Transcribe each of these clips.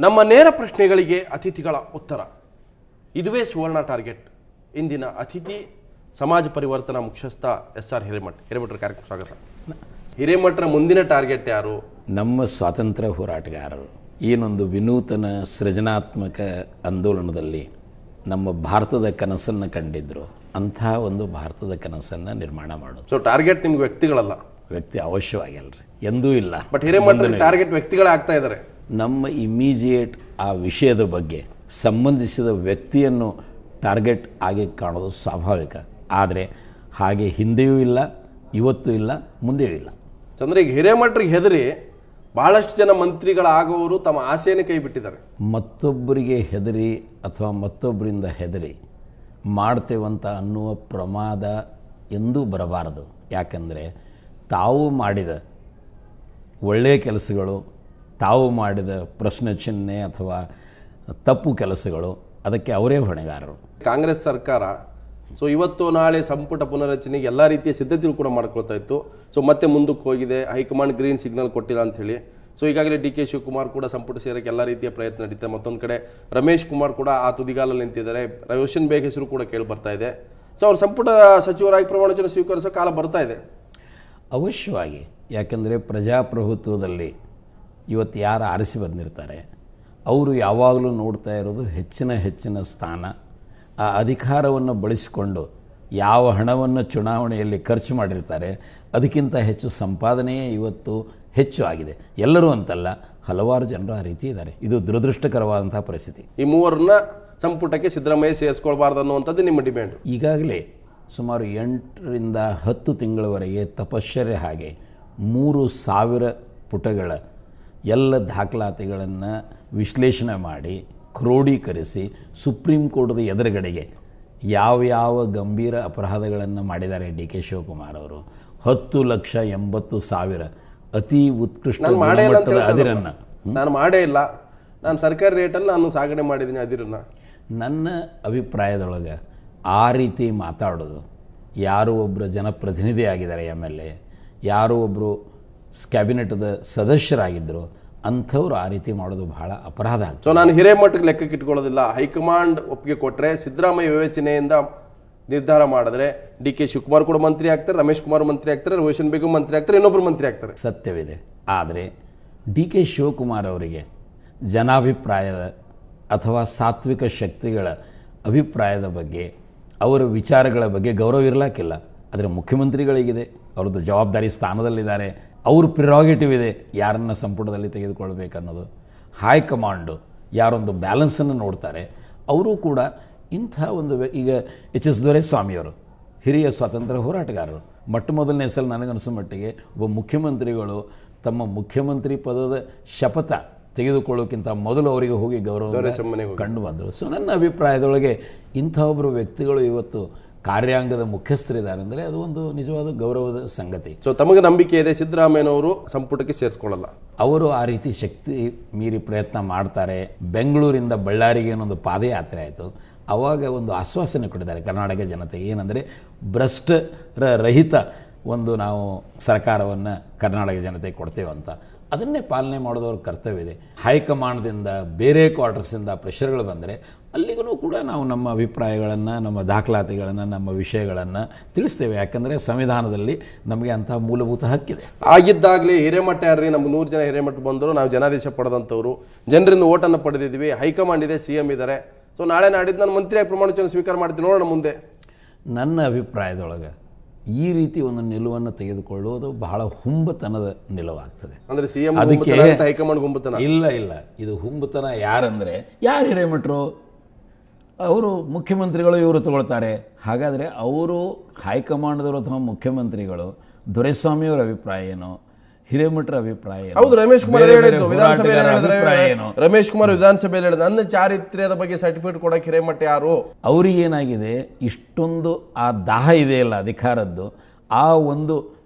ನಮ್ಮ ನೇರ ಪ್ರಶ್ನೆಗಳಿಗೆ ಅತಿಥಿಗಳ ಉತ್ತರ. ಇದುವೇ ಸುವರ್ಣ ಟಾರ್ಗೆಟ್. ಇಂದಿನ ಅತಿಥಿ ಸಮಾಜ ಪರಿವರ್ತನಾ ಮುಖ್ಯಸ್ಥ SR ಹಿರೇಮಠ್. ಹಿರೇಮಠರ ಕಾರ್ಯಕ್ರಮ ಸ್ವಾಗತ. ಹಿರೇಮಠರ ಮುಂದಿನ ಟಾರ್ಗೆಟ್ ಯಾರು? ನಮ್ಮ ಸ್ವಾತಂತ್ರ್ಯ ಹೋರಾಟಗಾರರು. ಏನೊಂದು ವಿನೂತನ ಸೃಜನಾತ್ಮಕ ಆಂದೋಲನದಲ್ಲಿ ನಮ್ಮ ಭಾರತದ ಕನಸನ್ನು ಕಂಡಿದ್ರು, ಅಂಥ ಒಂದು ಭಾರತದ ಕನಸನ್ನು ನಿರ್ಮಾಣ ಮಾಡೋದು. ಸೊ ಟಾರ್ಗೆಟ್ ನಿಮ್ಗೆ ವ್ಯಕ್ತಿಗಳಲ್ಲ? ವ್ಯಕ್ತಿ ಅವಶ್ಯವಾಗಿಲ್ಲರಿ, ಎಂದೂ ಇಲ್ಲ. ಬಟ್ ಹಿರೇಮಠರ ಟಾರ್ಗೆಟ್ ವ್ಯಕ್ತಿಗಳೇ ಆಗ್ತಾ ಇದ್ದಾರೆ. ನಮ್ಮ ಇಮಿಜಿಯೇಟ್ ಆ ವಿಷಯದ ಬಗ್ಗೆ ಸಂಬಂಧಿಸಿದ ವ್ಯಕ್ತಿಯನ್ನು ಟಾರ್ಗೆಟ್ ಆಗಿ ಕಾಣೋದು ಸ್ವಾಭಾವಿಕ. ಆದರೆ ಹಾಗೆ ಹಿಂದೆಯೂ ಇಲ್ಲ, ಇವತ್ತೂ ಇಲ್ಲ, ಮುಂದೆಯೂ ಇಲ್ಲ. ಚಂದ್ರ, ಈಗ ಹಿರೇಮಠರಿಗೆ ಹೆದರಿ ಬಹಳಷ್ಟು ಜನ ಮಂತ್ರಿಗಳಾಗುವವರು ತಮ್ಮ ಆಸೆಯನ್ನು ಕೈ ಬಿಟ್ಟಿದ್ದಾರೆ. ಮತ್ತೊಬ್ಬರಿಗೆ ಹೆದರಿ ಅಥವಾ ಮತ್ತೊಬ್ಬರಿಂದ ಹೆದರಿ ಮಾಡ್ತೇವಂತ ಅನ್ನುವ ಪ್ರಮಾದ ಎಂದೂ ಬರಬಾರದು. ಯಾಕಂದರೆ ತಾವು ಮಾಡಿದ ಒಳ್ಳೆಯ ಕೆಲಸಗಳು, ತಾವು ಮಾಡಿದ ಪ್ರಶ್ನೆ ಚಿಹ್ನೆ ಅಥವಾ ತಪ್ಪು ಕೆಲಸಗಳು, ಅದಕ್ಕೆ ಅವರೇ ಹೊಣೆಗಾರರು. ಕಾಂಗ್ರೆಸ್ ಸರ್ಕಾರ ಸೊ ಇವತ್ತು ನಾಳೆ ಸಂಪುಟ ಪುನರಚನೆಗೆ ಎಲ್ಲ ರೀತಿಯ ಸಿದ್ಧತೆಗಳು ಕೂಡ ಮಾಡ್ಕೊಳ್ತಾ ಇತ್ತು. ಸೊ ಮತ್ತೆ ಮುಂದಕ್ಕೆ ಹೋಗಿದೆ, ಹೈಕಮಾಂಡ್ ಗ್ರೀನ್ ಸಿಗ್ನಲ್ ಕೊಟ್ಟಿಲ್ಲ ಅಂಥೇಳಿ. ಸೊ ಈಗಾಗಲೇ DK ಶಿವಕುಮಾರ್ ಕೂಡ ಸಂಪುಟ ಸೇರೋಕ್ಕೆ ಎಲ್ಲ ರೀತಿಯ ಪ್ರಯತ್ನ ನಡೀತಾ. ಮತ್ತೊಂದು ಕಡೆ ರಮೇಶ್ ಕುಮಾರ್ ಕೂಡ ಆ ತುದಿಗಾಲಲ್ಲಿ ನಿಂತಿದ್ದಾರೆ. ರೋಷನ್ ಬೇಗ್ ಹೆಸರು ಕೂಡ ಕೇಳಿ ಬರ್ತಾ ಇದೆ. ಸೊ ಅವ್ರು ಸಂಪುಟ ಸಚಿವರಾಗಿ ಪ್ರಮಾಣವಚನ ಸ್ವೀಕರಿಸೋ ಕಾಲ ಬರ್ತಾ ಇದೆ. ಅವಶ್ಯವಾಗಿ. ಯಾಕೆಂದರೆ ಪ್ರಜಾಪ್ರಭುತ್ವದಲ್ಲಿ ಇವತ್ತು ಯಾರು ಆರಿಸಿ ಬಂದಿರ್ತಾರೆ ಅವರು ಯಾವಾಗಲೂ ನೋಡ್ತಾ ಇರೋದು ಹೆಚ್ಚಿನ ಸ್ಥಾನ. ಆ ಅಧಿಕಾರವನ್ನು ಬಳಸಿಕೊಂಡು ಯಾವ ಹಣವನ್ನು ಚುನಾವಣೆಯಲ್ಲಿ ಖರ್ಚು ಮಾಡಿರ್ತಾರೆ ಅದಕ್ಕಿಂತ ಹೆಚ್ಚು ಸಂಪಾದನೆಯೇ ಇವತ್ತು ಹೆಚ್ಚು ಆಗಿದೆ. ಎಲ್ಲರೂ ಅಂತಲ್ಲ, ಹಲವಾರು ಜನರು ಆ ರೀತಿ ಇದ್ದಾರೆ. ಇದು ದುರದೃಷ್ಟಕರವಾದಂಥ ಪರಿಸ್ಥಿತಿ. ಈ ಮೂವರನ್ನ ಸಂಪುಟಕ್ಕೆ ಸಿದ್ದರಾಮಯ್ಯ ಸೇರಿಸ್ಕೊಳ್ಬಾರ್ದು ಅನ್ನುವಂಥದ್ದು ನಿಮ್ಮ ಡಿಮ್ಯಾಂಡ್. ಈಗಾಗಲೇ ಸುಮಾರು 8 ರಿಂದ 10 ತಿಂಗಳವರೆಗೆ ತಪಶ್ಚರ್ಯ ಹಾಗೆ 3,000 ಪುಟಗಳ ಎಲ್ಲ ದಾಖಲಾತಿಗಳನ್ನು ವಿಶ್ಲೇಷಣೆ ಮಾಡಿ ಕ್ರೋಢೀಕರಿಸಿ ಸುಪ್ರೀಂ ಕೋರ್ಟ್ದ ಎದುರುಗಡೆಗೆ ಯಾವ ಗಂಭೀರ ಅಪರಾಧಗಳನ್ನು ಮಾಡಿದ್ದಾರೆ DK ಶಿವಕುಮಾರ್ ಅವರು. 10,80,000 ಅತಿ ಉತ್ಕೃಷ್ಟ ಗುಣಮಟ್ಟದ ಅದಿರನ್ನು ನಾನು ಮಾಡೇ ಇಲ್ಲ, ನಾನು ಸರ್ಕಾರಿ ರೇಟಲ್ಲಿ ನಾನು ಸಾಗಣೆ ಮಾಡಿದ್ದೀನಿ ಅದಿರನ್ನು. ನನ್ನ ಅಭಿಪ್ರಾಯದೊಳಗೆ ಆ ರೀತಿ ಮಾತಾಡೋದು, ಯಾರೋ ಒಬ್ಬರು ಜನಪ್ರತಿನಿಧಿ ಆಗಿದ್ದಾರೆ, MLA, ಯಾರೋ ಒಬ್ಬರು ಕ್ಯಾಬಿನೆಟ್ದ ಸದಸ್ಯರಾಗಿದ್ದರು, ಅಂಥವ್ರು ಆ ರೀತಿ ಮಾಡೋದು ಬಹಳ ಅಪರಾಧ. ಸೊ ನಾನು ಹಿರೇಮಠಕ್ಕೆ ಲೆಕ್ಕಕ್ಕೆ ಇಟ್ಕೊಳ್ಳೋದಿಲ್ಲ. ಹೈಕಮಾಂಡ್ ಒಪ್ಪಿಗೆ ಕೊಟ್ಟರೆ, ಸಿದ್ದರಾಮಯ್ಯ ವಿವೇಚನೆಯಿಂದ ನಿರ್ಧಾರ ಮಾಡಿದ್ರೆ DK ಶಿವಕುಮಾರ್ ಕೂಡ ಮಂತ್ರಿ ಆಗ್ತಾರೆ, ರಮೇಶ್ ಕುಮಾರ್ ಮಂತ್ರಿ ಆಗ್ತಾರೆ, ರೋಷನ್ ಬೇಗ್ ಮಂತ್ರಿ ಆಗ್ತಾರೆ, ಇನ್ನೊಬ್ಬರು ಮಂತ್ರಿ ಆಗ್ತಾರೆ. ಸತ್ಯವಿದೆ. ಆದರೆ DK ಶಿವಕುಮಾರ್ ಅವರಿಗೆ ಜನಾಭಿಪ್ರಾಯದ ಅಥವಾ ಸಾತ್ವಿಕ ಶಕ್ತಿಗಳ ಅಭಿಪ್ರಾಯದ ಬಗ್ಗೆ, ಅವರ ವಿಚಾರಗಳ ಬಗ್ಗೆ ಗೌರವ ಇರಲಿಕ್ಕಿಲ್ಲ. ಆದರೆ ಮುಖ್ಯಮಂತ್ರಿಗಳಿಗಿದೆ, ಅವ್ರದ್ದು ಜವಾಬ್ದಾರಿ ಸ್ಥಾನದಲ್ಲಿದ್ದಾರೆ, ಅವ್ರ ಪ್ರಿರಾಗೇಟಿವ್ ಇದೆ ಯಾರನ್ನು ಸಂಪುಟದಲ್ಲಿ ತೆಗೆದುಕೊಳ್ಬೇಕನ್ನೋದು. ಹೈಕಮಾಂಡು ಯಾರೊಂದು ಬ್ಯಾಲೆನ್ಸನ್ನು ನೋಡ್ತಾರೆ, ಅವರು ಕೂಡ ಇಂಥ ಒಂದು ಈಗ HS ದೊರೆಸ್ವಾಮಿಯವರು ಹಿರಿಯ ಸ್ವಾತಂತ್ರ್ಯ ಹೋರಾಟಗಾರರು. ಮೊದಲನೇ ಸಲ ನನಗನ್ನಿಸೋ ಮಟ್ಟಿಗೆ ಒಬ್ಬ ಮುಖ್ಯಮಂತ್ರಿಗಳು ತಮ್ಮ ಮುಖ್ಯಮಂತ್ರಿ ಪದದ ಶಪಥ ತೆಗೆದುಕೊಳ್ಳೋಕ್ಕಿಂತ ಮೊದಲು ಅವರಿಗೆ ಹೋಗಿ ಗೌರವ ಕಂಡು ಬಂದರು. ಸೊ ನನ್ನ ಅಭಿಪ್ರಾಯದೊಳಗೆ ಇಂಥ ಒಬ್ಬರು ವ್ಯಕ್ತಿಗಳು ಇವತ್ತು ಕಾರ್ಯಾಂಗದ ಮುಖ್ಯಸ್ಥರಿದ್ದಾರೆ ಅಂದರೆ ಅದು ಒಂದು ನಿಜವಾದ ಗೌರವದ ಸಂಗತಿ. ಸೊ ತಮಗೆ ನಂಬಿಕೆ ಇದೆ ಸಿದ್ದರಾಮಯ್ಯನವರು ಸಂಪುಟಕ್ಕೆ ಸೇರಿಸ್ಕೊಳ್ಳಲ್ಲ? ಅವರು ಆ ರೀತಿ ಶಕ್ತಿ ಮೀರಿ ಪ್ರಯತ್ನ ಮಾಡ್ತಾರೆ. ಬೆಂಗಳೂರಿಂದ ಬಳ್ಳಾರಿಗೆ ಏನೊಂದು ಪಾದಯಾತ್ರೆ ಆಯಿತು, ಆವಾಗ ಒಂದು ಆಶ್ವಾಸನೆ ಕೊಟ್ಟಿದ್ದಾರೆ ಕರ್ನಾಟಕ ಜನತೆಗೆ. ಏನಂದರೆ ಭ್ರಷ್ಟರ ರಹಿತ ಒಂದು ನಾವು ಸರ್ಕಾರವನ್ನು ಕರ್ನಾಟಕ ಜನತೆಗೆ ಕೊಡ್ತೇವಂತ. ಅದನ್ನೇ ಪಾಲನೆ ಮಾಡೋದವ್ರ ಕರ್ತವ್ಯ ಇದೆ. ಹೈಕಮಾಂಡ್ದಿಂದ ಬೇರೆ ಕ್ವಾರ್ಟರ್ಸಿಂದ ಪ್ರೆಷರ್ಗಳು ಬಂದರೆ ಅಲ್ಲಿಗೂ ಕೂಡ ನಾವು ನಮ್ಮ ಅಭಿಪ್ರಾಯಗಳನ್ನು, ನಮ್ಮ ದಾಖಲಾತಿಗಳನ್ನು, ನಮ್ಮ ವಿಷಯಗಳನ್ನು ತಿಳಿಸ್ತೇವೆ. ಯಾಕಂದರೆ ಸಂವಿಧಾನದಲ್ಲಿ ನಮಗೆ ಅಂತಹ ಮೂಲಭೂತ ಹಕ್ಕಿದೆ. ಆಗಿದ್ದಾಗಲೇ ಹಿರೇಮಠ ಯಾರ್ರಿ, ನಮ್ಗೆ 100 ಜನ ಹಿರೇಮಠ ಬಂದರು, ನಾವು ಜನಾದೇಶ ಪಡೆದಂಥವ್ರು, ಜನರಿಂದ ಓಟನ್ನು ಪಡೆದಿದ್ವಿ, ಹೈಕಮಾಂಡ್ ಇದೆ, CM ಇದ್ದಾರೆ. ಸೊ ನಾಳೆ ನಾಡಿದ್ದು ನಾನು ಮಂತ್ರಿಯಾಗಿ ಪ್ರಮಾಣವಚನ ಸ್ವೀಕಾರ ಮಾಡ್ತೀನಿ, ನೋಡೋಣ ಮುಂದೆ. ನನ್ನ ಅಭಿಪ್ರಾಯದೊಳಗೆ ಈ ರೀತಿ ಒಂದು ನಿಲುವನ್ನು ತೆಗೆದುಕೊಳ್ಳುವುದು ಬಹಳ ಹುಂಬತನದ ನಿಲುವಾಗ್ತದೆ. ಅಂದರೆ CM ಅದಕ್ಕೆ ಹೈಕಮಾಂಡ್ ಹುಂಬತನ ಇಲ್ಲ, ಇದು ಹುಂಬತನ. ಯಾರಂದರೆ ಯಾರು ಹಿರೇಮಠರು, ಅವರು ಮುಖ್ಯಮಂತ್ರಿಗಳು, ಇವರು ತಗೊಳ್ತಾರೆ. ಹಾಗಾದರೆ ಅವರು ಹೈಕಮಾಂಡ್ದವರು ಅಥವಾ ಮುಖ್ಯಮಂತ್ರಿಗಳು, ದೊರೆಸ್ವಾಮಿಯವರ ಅಭಿಪ್ರಾಯ ಏನು, ಹಿರೇಮಠರ ಅಭಿಪ್ರಾಯ ಏನು? ಹೌದು, ರಮೇಶ್ ಕುಮಾರ್ ವಿಧಾನಸಭೆಯಲ್ಲಿ ಹೇಳಿದ ನನ್ನ ಚಾರಿತ್ರ್ಯದ ಬಗ್ಗೆ ಸರ್ಟಿಫಿಕೇಟ್ ಕೊಡಕ್ಕೆ ಹಿರೇಮಠ ಯಾರು? ಅವರಿಗೇನಾಗಿದೆ, ಇಷ್ಟೊಂದು ಆ ದಾಹ ಇದೆಯಲ್ಲ ಅಧಿಕಾರದ್ದು, ಆ ಒಂದು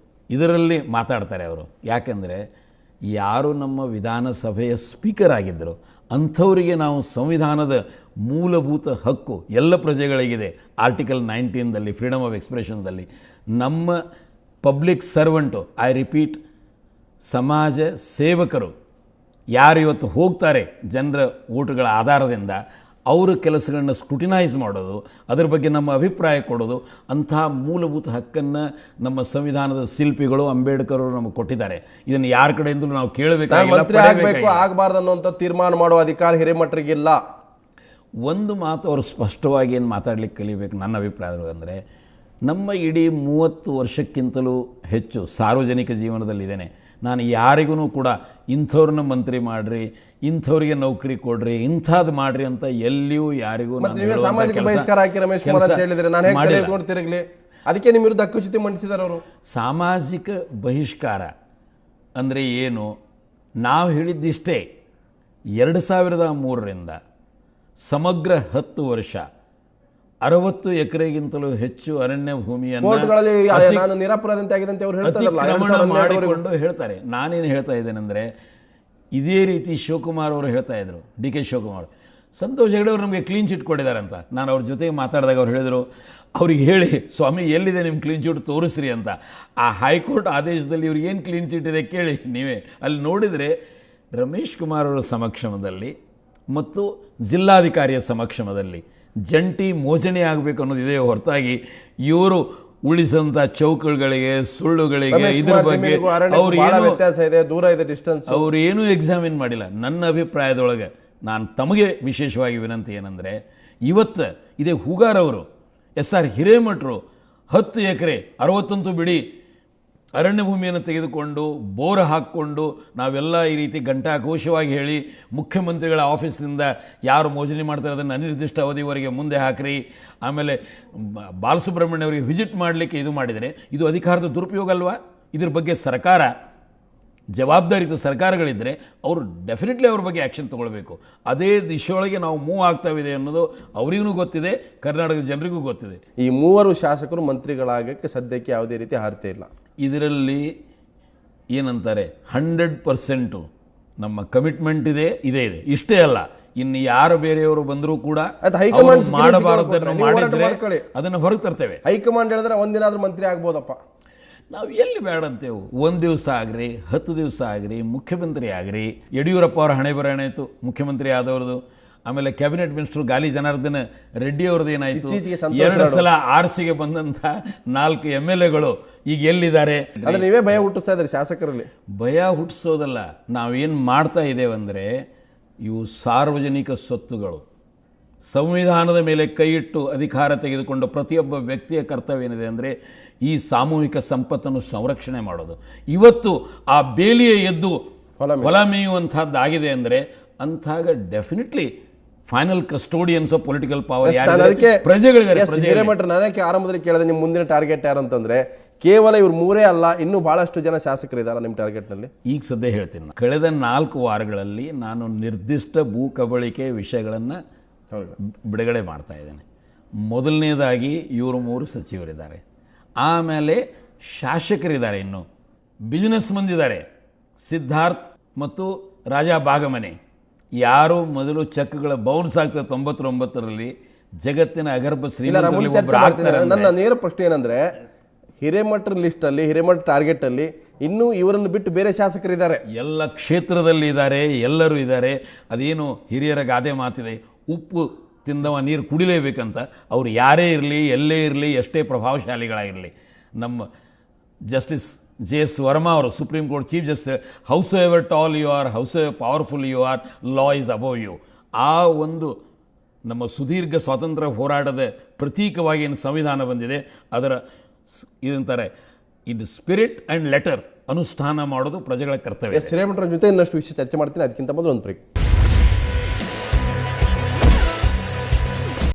ಇದರಲ್ಲಿ ಮಾತಾಡ್ತಾರೆ ಅವರು. ಯಾಕೆಂದರೆ ಯಾರು ನಮ್ಮ ವಿಧಾನಸಭೆಯ ಸ್ಪೀಕರ್ ಆಗಿದ್ದರು ಅಂಥವರಿಗೆ ನಾವು ಸಂವಿಧಾನದ ಮೂಲಭೂತ ಹಕ್ಕು ಎಲ್ಲ ಪ್ರಜೆಗಳಿಗಿದೆ. ಆರ್ಟಿಕಲ್ 19ದಲ್ಲಿ ಫ್ರೀಡಮ್ ಆಫ್ ಎಕ್ಸ್ಪ್ರೆಷನ್ದಲ್ಲಿ ನಮ್ಮ ಪಬ್ಲಿಕ್ ಸರ್ವೆಂಟು, ಐ ರಿಪೀಟ್, ಸಮಾಜ ಸೇವಕರು ಯಾರು ಇವತ್ತು ಹೋಗ್ತಾರೆ ಜನರ ಓಟುಗಳ ಆಧಾರದಿಂದ ಅವರ ಕೆಲಸಗಳನ್ನ ಸ್ಕ್ರೂಟಿನೈಸ್ ಮಾಡೋದು, ಅದರ ಬಗ್ಗೆ ನಮ್ಮ ಅಭಿಪ್ರಾಯ ಕೊಡೋದು, ಅಂತಹ ಮೂಲಭೂತ ಹಕ್ಕನ್ನು ನಮ್ಮ ಸಂವಿಧಾನದ ಶಿಲ್ಪಿಗಳು ಅಂಬೇಡ್ಕರ್ ಅವರು ನಮಗೆ ಕೊಟ್ಟಿದ್ದಾರೆ. ಇದನ್ನು ಯಾರ ಕಡೆಯಿಂದಲೂ ನಾವು ಕೇಳಬೇಕು ಆಗಬಾರ್ದು ಅನ್ನುವಂಥ ತೀರ್ಮಾನ ಮಾಡುವ ಅಧಿಕಾರ ಹಿರೇಮಠರಿಗಿಲ್ಲ. ಒಂದು ಮಾತು ಅವರು ಸ್ಪಷ್ಟವಾಗಿ ಏನು ಮಾತಾಡ್ಲಿಕ್ಕೆ ಕಲಿಬೇಕು ನನ್ನ ಅಭಿಪ್ರಾಯಗಳು ಅಂದರೆ, ನಮ್ಮ ಇಡೀ 30 ವರ್ಷಕ್ಕಿಂತಲೂ ಹೆಚ್ಚು ಸಾರ್ವಜನಿಕ ಜೀವನದಲ್ಲಿದ್ದೇನೆ. ನಾನು ಯಾರಿಗೂ ಕೂಡ ಇಂಥವ್ರನ್ನ ಮಂತ್ರಿ ಮಾಡ್ರಿ, ಇಂಥವ್ರಿಗೆ ನೌಕರಿ ಕೊಡ್ರಿ, ಇಂಥದ್ದು ಮಾಡ್ರಿ ಅಂತ ಎಲ್ಲಿಯೂ ಯಾರಿಗೂ ಸಾಮಾಜಿಕ ಬಹಿಷ್ಕಾರ ಹಾಕಿ ರಮೇಶ್ ಕುಮಾರ್ ಅಂತ ಹೇಳಿದ್ರೆ ನಾನು ಹೇಗೆ ತಿರುಗಲಿ? ಅದಕ್ಕೆ ನಿಮ್ಮ ವಿರುದ್ಧ ಹಕ್ಕುಚ್ಯುತಿ ಮಂಡಿಸಿದ್ದಾರೆ ಅವರು. ಸಾಮಾಜಿಕ ಬಹಿಷ್ಕಾರ ಅಂದರೆ ಏನು? ನಾವು ಹೇಳಿದ್ದಿಷ್ಟೇ, 2003ರಿಂದ ಸಮಗ್ರ 10 ವರ್ಷ 60 ಎಕರೆಗಿಂತಲೂ ಹೆಚ್ಚು ಅರಣ್ಯ ಭೂಮಿಯನ್ನು ಮಾಡಿಕೊಂಡು ಹೇಳ್ತಾರೆ. ನಾನೇನು ಹೇಳ್ತಾ ಇದ್ದೇನೆಂದರೆ, ಇದೇ ರೀತಿ ಶಿವಕುಮಾರ್ ಅವರು ಹೇಳ್ತಾ ಇದ್ರು, DK ಶಿವಕುಮಾರ್, ಸಂತೋಷ್ ಹೆಗಡೆ ಅವರು ನಮಗೆ ಕ್ಲೀನ್ ಚಿಟ್ ಕೊಟ್ಟಿದ್ದಾರೆ ಅಂತ. ನಾನು ಅವ್ರ ಜೊತೆಗೆ ಮಾತಾಡಿದಾಗ ಅವ್ರು ಹೇಳಿದರು, ಅವ್ರಿಗೆ ಹೇಳಿ ಸ್ವಾಮಿ ಎಲ್ಲಿದೆ ನಿಮ್ಮ ಕ್ಲೀನ್ ಚಿಟ್ ತೋರಿಸ್ರಿ ಅಂತ. ಆ ಹೈಕೋರ್ಟ್ ಆದೇಶದಲ್ಲಿ ಇವ್ರಿಗೆ ಏನು ಕ್ಲೀನ್ ಚಿಟ್ ಇದೆ ಕೇಳಿ ನೀವೇ. ಅಲ್ಲಿ ನೋಡಿದರೆ ರಮೇಶ್ ಕುಮಾರ್ ಅವರ ಸಮಕ್ಷಮದಲ್ಲಿ ಮತ್ತು ಜಿಲ್ಲಾಧಿಕಾರಿಯ ಸಮಕ್ಷಮದಲ್ಲಿ ಜಂಟಿ ಮೋಚಣೆ ಆಗಬೇಕು ಅನ್ನೋದಿದೆ ಹೊರತಾಗಿ ಇವರು ಉಳಿಸಂತ ಚೌಕಗಳಿಗೆ, ಸುಳ್ಳುಗಳಿಗೆ, ಇದ್ರ ಬಗ್ಗೆ ಅವ್ರು ಏನೂ ಎಕ್ಸಾಮಿನ್ ಮಾಡಿಲ್ಲ. ನನ್ನ ಅಭಿಪ್ರಾಯದೊಳಗೆ ನಾನು ತಮಗೆ ವಿಶೇಷವಾಗಿ ವಿನಂತಿ ಏನಂದರೆ, ಇವತ್ತು ಇದೇ ಹೂಗಾರ್ ಅವರು, SR ಹಿರೇಮಠರು 10 ಎಕರೆ 60 ಬಿಡಿ ಅರಣ್ಯ ಭೂಮಿಯನ್ನು ತೆಗೆದುಕೊಂಡು ಬೋರ್ ಹಾಕ್ಕೊಂಡು ನಾವೆಲ್ಲ ಈ ರೀತಿ ಘಂಟಾಘೋಷವಾಗಿ ಹೇಳಿ ಮುಖ್ಯಮಂತ್ರಿಗಳ ಆಫೀಸ್ನಿಂದ ಯಾರು ಮೋಜಣಿ ಮಾಡ್ತಾರೆ ಅದನ್ನು ಅನಿರ್ದಿಷ್ಟ ಅವಧಿವರೆಗೆ ಮುಂದೆ ಹಾಕ್ರಿ, ಆಮೇಲೆ ಬಾಲಸುಬ್ರಹ್ಮಣ್ಯ ಅವರಿಗೆ ವಿಸಿಟ್ ಮಾಡಲಿಕ್ಕೆ ಇದು ಮಾಡಿದರೆ ಇದು ಅಧಿಕಾರದ ದುರುಪಯೋಗ ಅಲ್ವಾ? ಇದ್ರ ಬಗ್ಗೆ ಸರ್ಕಾರ, ಜವಾಬ್ದಾರಿತ ಸರ್ಕಾರಗಳಿದ್ದರೆ ಅವರು ಡೆಫಿನೆಟ್ಲಿ ಅವ್ರ ಬಗ್ಗೆ ಆ್ಯಕ್ಷನ್ ತೊಗೊಳ್ಬೇಕು. ಅದೇ ದಿಶೆಯೊಳಗೆ ನಾವು ಮೂವ್ ಆಗ್ತಾವಿದೆ ಅನ್ನೋದು ಅವರಿಗೂ ಗೊತ್ತಿದೆ, ಕರ್ನಾಟಕದ ಜನರಿಗೂ ಗೊತ್ತಿದೆ. ಈ 3 ಶಾಸಕರು ಮಂತ್ರಿಗಳಾಗಕ್ಕೆ ಸದ್ಯಕ್ಕೆ ಯಾವುದೇ ರೀತಿ ಅರ್ಹತೆ ಇಲ್ಲ. ಇದರಲ್ಲಿ ಏನಂತಾರೆ 100% ನಮ್ಮ ಕಮಿಟ್ಮೆಂಟ್ ಇದೆ. ಇಷ್ಟೇ ಅಲ್ಲ, ಇನ್ನು ಯಾರು ಬೇರೆಯವರು ಬಂದರೂ ಕೂಡ ಮಾಡಬಾರದನ್ನು ಮಾಡಿದ್ರೆ ಅದನ್ನು ಹೊರಗೆ ತರ್ತೇವೆ. ಹೈಕಮಾಂಡ್ ಹೇಳಿದ್ರೆ ಒಂದಿನಾದ್ರೂ ಮಂತ್ರಿ ಆಗ್ಬೋದಪ್ಪ. ನಾವು ಎಲ್ಲಿ ಬೇಡ ಅಂತೇವು. 1 ದಿವಸ ಆಗ್ರಿ, 10 ದಿವಸ ಆಗ್ರಿ, ಮುಖ್ಯಮಂತ್ರಿ ಆಗ್ರಿ. ಯಡಿಯೂರಪ್ಪ ಅವರ ಹಣೆ ಬರ ಏನಾಯಿತು ಮುಖ್ಯಮಂತ್ರಿ ಆದವ್ರದ್ದು. ಆಮೇಲೆ ಕ್ಯಾಬಿನೆಟ್ ಮಿನಿಸ್ಟರ್ ಗಾಲಿ ಜನಾರ್ದನ ರೆಡ್ಡಿ ಅವ್ರದ್ದು ಏನಾಯಿತು? 2 ಸಲ ಆರ್ಸಿಗೆ ಬಂದಂಥ 4 MLAಗಳು ಈಗ ಎಲ್ಲಿದ್ದಾರೆ? ನೀವೇ ಭಯ ಹುಟ್ಟಿಸ್ತಾ ಇದ್ದಾರೆ ಶಾಸಕರಲ್ಲಿ. ಭಯ ಹುಟ್ಟಿಸೋದಲ್ಲ, ನಾವೇನು ಮಾಡ್ತಾ ಇದ್ದೇವೆಂದರೆ, ಇವು ಸಾರ್ವಜನಿಕ ಸ್ವತ್ತುಗಳು. ಸಂವಿಧಾನದ ಮೇಲೆ ಕೈ ಇಟ್ಟು ಅಧಿಕಾರ ತೆಗೆದುಕೊಂಡು ಪ್ರತಿಯೊಬ್ಬ ವ್ಯಕ್ತಿಯ ಕರ್ತವ್ಯ ಏನಿದೆ ಅಂದರೆ ಈ ಸಾಮೂಹಿಕ ಸಂಪತ್ತನ್ನು ಸಂರಕ್ಷಣೆ ಮಾಡೋದು. ಇವತ್ತು ಆ ಬೇಲಿಯ ಎದ್ದು ಹೊಲ ಮೇಯುವಂಥದ್ದಾಗಿದೆ ಅಂದರೆ ಅಂತಾಗ definitely final custodians of political power ಪ್ರಜೆಗಳಿದ್ದಾರೆ. ನನಗೆ ಆರಂಭದಲ್ಲಿ ಕೇಳಿದೆ ನಿಮ್ಮ ಮುಂದಿನ ಟಾರ್ಗೆಟ್ ಯಾರು ಅಂತಂದ್ರೆ, ಕೇವಲ ಇವ್ರು 3 ಅಲ್ಲ, ಇನ್ನೂ ಬಹಳಷ್ಟು ಜನ ಶಾಸಕರಿದ್ದಾರೆ ನಿಮ್ಮ ಟಾರ್ಗೆಟ್ನಲ್ಲಿ. ಈಗ ಸದ್ಯ ಹೇಳ್ತೀನಿ, ಕಳೆದ 4 ವಾರಗಳಲ್ಲಿ ನಾನು ನಿರ್ದಿಷ್ಟ ಭೂ ಕಬಳಿಕೆ ವಿಷಯಗಳನ್ನು ಬಿಡುಗಡೆ ಮಾಡ್ತಾ ಇದ್ದೇನೆ. ಮೊದಲನೇದಾಗಿ ಇವರು 3 ಸಚಿವರಿದ್ದಾರೆ, ಆಮೇಲೆ ಶಾಸಕರಿದ್ದಾರೆ, ಇನ್ನು ಬಿಸ್ನೆಸ್ ಮಂದಿದ್ದಾರೆ, ಸಿದ್ಧಾರ್ಥ್ ಮತ್ತು ರಾಜಾ ಬಾಗಮನೆ. ಯಾರು ಮೊದಲು ಚೆಕ್ಗಳ ಬೌನ್ಸ್ ಆಗ್ತದೆ 99ರಲ್ಲಿ ಜಗತ್ತಿನ ಅಗರ್ಭ ಶ್ರೀಮಂತರಲ್ಲಿ ನನ್ನ ನೇರ ಪ್ರಶ್ನೆ ಏನಂದ್ರೆ, ಹಿರೇಮಠರ ಲಿಸ್ಟ್ ಅಲ್ಲಿ, ಹಿರೇಮಠ ಟಾರ್ಗೆಟ್ ಅಲ್ಲಿ ಇನ್ನೂ ಇವರನ್ನು ಬಿಟ್ಟು ಬೇರೆ ಶಾಸಕರಿದ್ದಾರೆ. ಎಲ್ಲ ಕ್ಷೇತ್ರದಲ್ಲಿ ಇದ್ದಾರೆ, ಎಲ್ಲರೂ ಇದ್ದಾರೆ. ಅದೇನು ಹಿರಿಯರ ಗಾದೆ ಮಾತಿದೆ, ಉಪ್ಪು ತಿಂದವ ನೀರು ಕುಡಿಲೇಬೇಕಂತ. ಅವರು ಯಾರೇ ಇರಲಿ, ಎಲ್ಲೇ ಇರಲಿ, ಎಷ್ಟೇ ಪ್ರಭಾವಶಾಲಿಗಳಾಗಿರಲಿ, ನಮ್ಮ ಜಸ್ಟಿಸ್ JS ವರ್ಮಾ ಅವರು, supreme court chief justice, howsoever tall you are, howsoever powerful you are, law is above you. ಆ ಒಂದು ನಮ್ಮ ಸುದೀರ್ಘ ಸ್ವಾತಂತ್ರ್ಯ ಹೋರಾಟದ ಪ್ರತೀಕವಾಗಿ ಏನು ಸಂವಿಧಾನ ಬಂದಿದೆ, ಅದರ ಇದಂತಾರೆ ಇನ್ ಸ್ಪಿರಿಟ್ ಆ್ಯಂಡ್ ಲೆಟರ್ ಅನುಷ್ಠಾನ ಮಾಡೋದು ಪ್ರಜೆಗಳ ಕರ್ತವ್ಯ. ಹಿರೇಮಠರ ಜೊತೆ ಇನ್ನಷ್ಟು ವಿಷಯ ಚರ್ಚೆ ಮಾಡ್ತೀನಿ. ಅದಕ್ಕಿಂತ ಮೊದಲು ಒಂದು ಬ್ರೇಕ್.